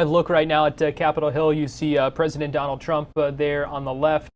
I look right now at Capitol Hill. You see President Donald Trump there on the left,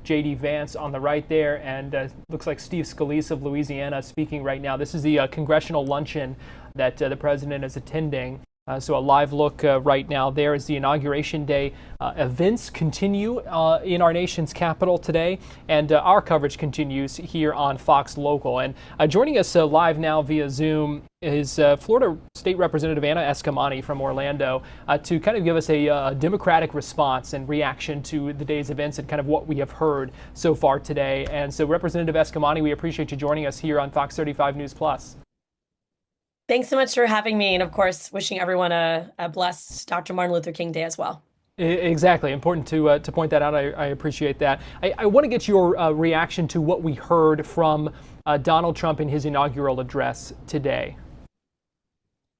J.D. Vance on the right there, and looks like Steve Scalise of Louisiana speaking right now. This is the congressional luncheon that the president is attending. So a live look right now there is the Inauguration Day. Events continue in our nation's capital today, and our coverage continues here on Fox Local. And joining us live now via Zoom is Florida State Representative Anna Eskamani from Orlando to kind of give us a Democratic response and reaction to the day's events and kind of what we have heard so far today. And so, Representative Eskamani, we appreciate you joining us here on Fox 35 News Plus. Thanks so much for having me, and of course, wishing everyone a blessed Dr. Martin Luther King Day as well. Exactly. Important to point that out. I appreciate that. I want to get your reaction to what we heard from Donald Trump in his inaugural address today.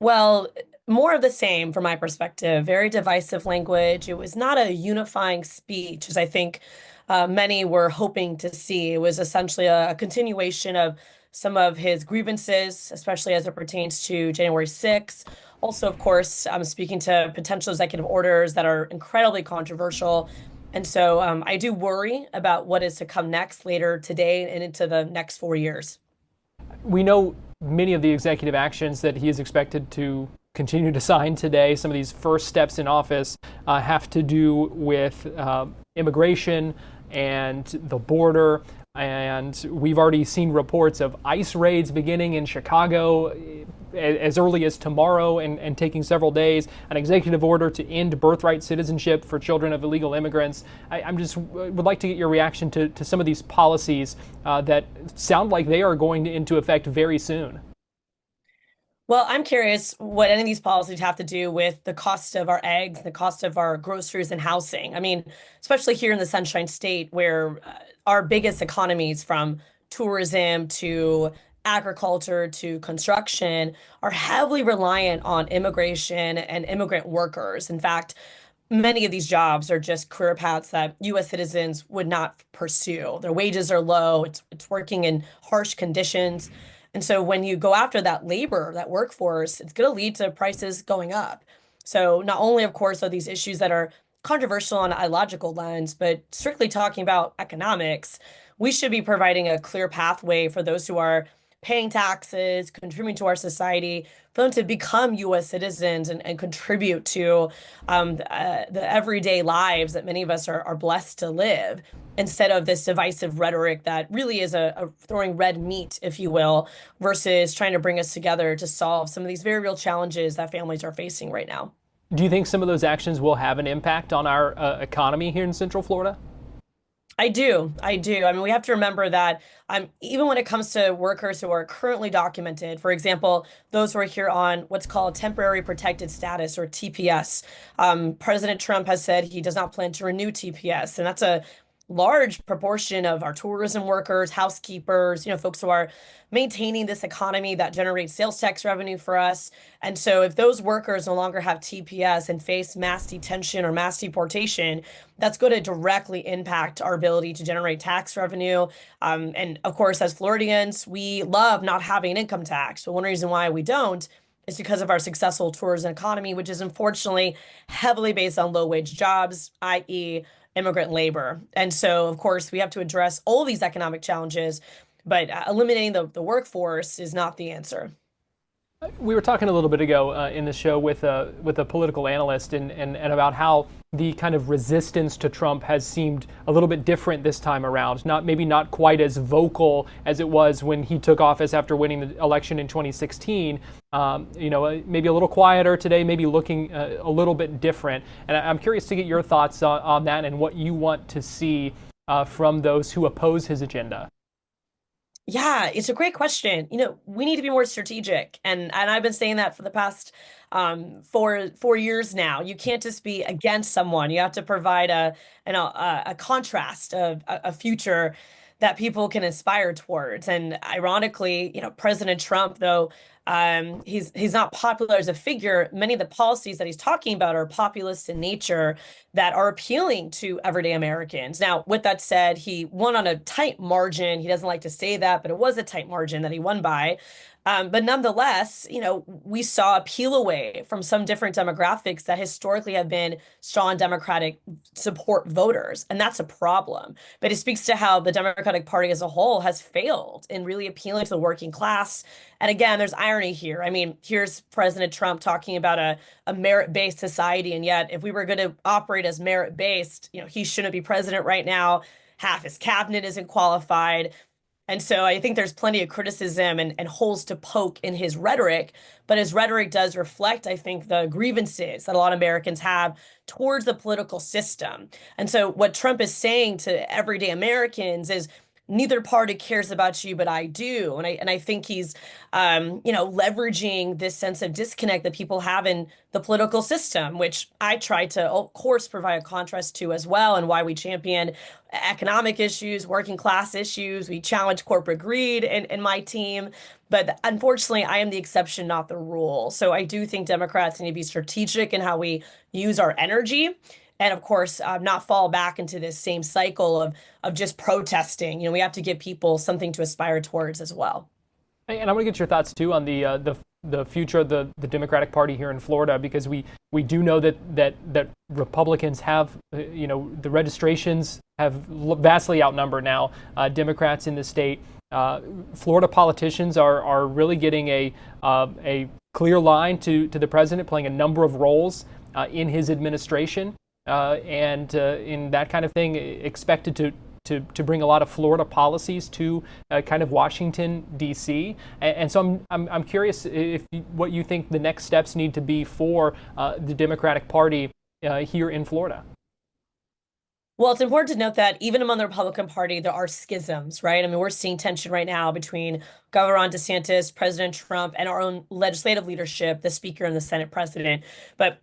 Well, more of the same from my perspective. Very divisive language. It was not a unifying speech, as I think many were hoping to see. It was essentially a continuation of some of his grievances, especially as it pertains to January 6th. Also, of course, I'm speaking to potential executive orders that are incredibly controversial. And so I do worry about what is to come next later today and into the next 4 years. We know many of the executive actions that he is expected to continue to sign today. Some of these first steps in office have to do with immigration and the border. And we've already seen reports of ICE raids beginning in Chicago as early as tomorrow and taking several days, an executive order to end birthright citizenship for children of illegal immigrants. I would like to get your reaction to some of these policies that sound like they are going into effect very soon. Well, I'm curious what any of these policies have to do with the cost of our eggs, the cost of our groceries and housing. I mean, especially here in the Sunshine State, where our biggest economies from tourism to agriculture to construction are heavily reliant on immigration and immigrant workers. In fact, many of these jobs are just career paths that U.S. citizens would not pursue. Their wages are low. It's working in harsh conditions. And so when you go after that labor, that workforce, it's going to lead to prices going up. So not only, of course, are these issues that are controversial on an ideological lens, but strictly talking about economics, we should be providing a clear pathway for those who are paying taxes, contributing to our society, for them to become U.S. citizens and contribute to the everyday lives that many of us are blessed to live, instead of this divisive rhetoric that really is a throwing red meat, if you will, versus trying to bring us together to solve some of these very real challenges that families are facing right now. Do you think some of those actions will have an impact on our economy here in Central Florida? I do. I do. I mean, we have to remember that even when it comes to workers who are currently documented, for example, those who are here on what's called temporary protected status, or TPS, President Trump has said he does not plan to renew TPS. And that's a large proportion of our tourism workers, housekeepers, folks who are maintaining this economy that generates sales tax revenue for us. And so if those workers no longer have TPS and face mass detention or mass deportation, that's going to directly impact our ability to generate tax revenue. And of course, as Floridians, we love not having an income tax. So one reason why we don't is because of our successful tourism economy, which is unfortunately heavily based on low-wage jobs, i.e., immigrant labor. And so, of course, we have to address all these economic challenges, but eliminating the workforce is not the answer. We were talking a little bit ago in the show with a political analyst and about how the kind of resistance to Trump has seemed a little bit different this time around. Maybe not quite as vocal as it was when he took office after winning the election in 2016. Maybe a little quieter today, maybe looking a little bit different. And I'm curious to get your thoughts on that and what you want to see from those who oppose his agenda. Yeah, it's a great question. We need to be more strategic, and I've been saying that for the past 4 years now. You can't just be against someone. You have to provide a contrast, a future that people can aspire towards. And ironically, President Trump, though he's not popular as a figure, many of the policies that he's talking about are populist in nature that are appealing to everyday Americans. Now, with that said, he won on a tight margin. He doesn't like to say that, but it was a tight margin that he won by. But nonetheless, we saw a peel away from some different demographics that historically have been strong Democratic support voters. And that's a problem. But it speaks to how the Democratic Party as a whole has failed in really appealing to the working class. And again, there's irony here. I mean, here's President Trump talking about a merit-based society. And yet, if we were going to operate as merit-based, he shouldn't be president right now. Half his cabinet isn't qualified. And so I think there's plenty of criticism and holes to poke in his rhetoric, but his rhetoric does reflect, I think, the grievances that a lot of Americans have towards the political system. And so what Trump is saying to everyday Americans is neither party cares about you, but I do. And I think he's leveraging this sense of disconnect that people have in the political system, which I try to, of course, provide a contrast to as well, and why we champion economic issues, working class issues. We challenge corporate greed in my team. But unfortunately, I am the exception, not the rule. So I do think Democrats need to be strategic in how we use our energy. And of course, not fall back into this same cycle of just protesting. We have to give people something to aspire towards as well. And I want to get your thoughts too on the future of the Democratic Party here in Florida, because we do know that Republicans have the registrations have vastly outnumbered now Democrats in the state. Florida politicians are really getting a clear line to the president, playing a number of roles in his administration. And in that kind of thing, expected to bring a lot of Florida policies to kind of Washington, D.C. And so I'm curious what you think the next steps need to be for the Democratic Party here in Florida. Well, it's important to note that even among the Republican Party, there are schisms, right? I mean, we're seeing tension right now between Governor Ron DeSantis, President Trump, and our own legislative leadership, the Speaker and the Senate President. But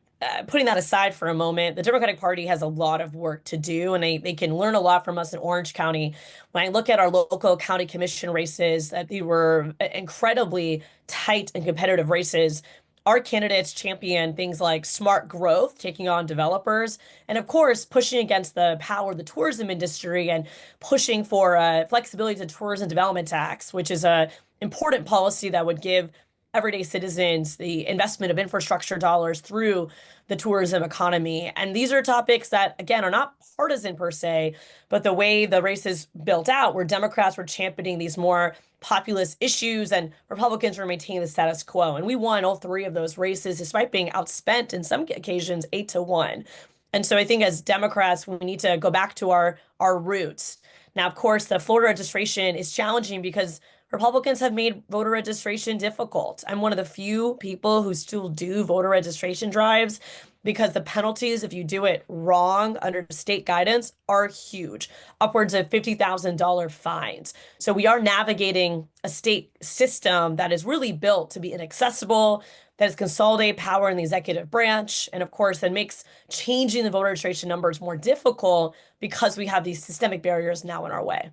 putting that aside for a moment, the Democratic Party has a lot of work to do, and they can learn a lot from us in Orange County. When I look at our local county commission races, that they were incredibly tight and competitive races. Our candidates champion things like smart growth, taking on developers, and of course, pushing against the power of the tourism industry and pushing for flexibility to tourism development tax, which is a important policy that would give everyday citizens the investment of infrastructure dollars through the tourism economy. And these are topics that, again, are not partisan per se, but the way the race is built out, where Democrats were championing these more populist issues and Republicans were maintaining the status quo. And we won all three of those races, despite being outspent in some occasions 8-1. And so I think as Democrats, we need to go back to our roots. Now, of course, the Florida registration is challenging because Republicans have made voter registration difficult. I'm one of the few people who still do voter registration drives because the penalties, if you do it wrong under state guidance, are huge, upwards of $50,000 fines. So we are navigating a state system that is really built to be inaccessible, that has consolidated power in the executive branch, and of course, that makes changing the voter registration numbers more difficult because we have these systemic barriers now in our way.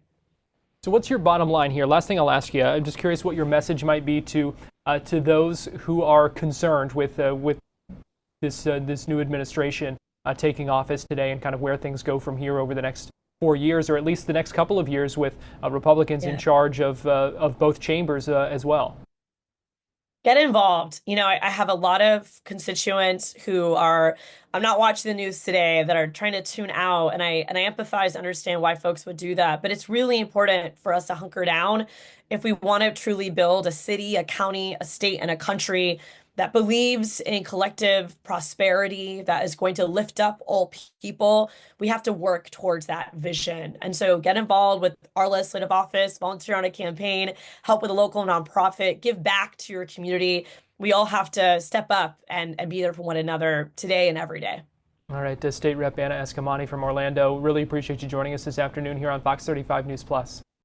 So what's your bottom line here? Last thing I'll ask you, I'm just curious what your message might be to those who are concerned with this new administration taking office today, and kind of where things go from here over the next 4 years, or at least the next couple of years, with Republicans in charge of both chambers as well. Get involved. I have a lot of constituents who I'm not watching the news today, that are trying to tune out, and I empathize, understand why folks would do that. But it's really important for us to hunker down if we want to truly build a city, a county, a state, and a country that believes in collective prosperity, that is going to lift up all people. We have to work towards that vision. And so get involved with our legislative office, volunteer on a campaign, help with a local nonprofit, give back to your community. We all have to step up and be there for one another today and every day. All right, State Rep Anna Eskamani from Orlando, really appreciate you joining us this afternoon here on Fox 35 News Plus.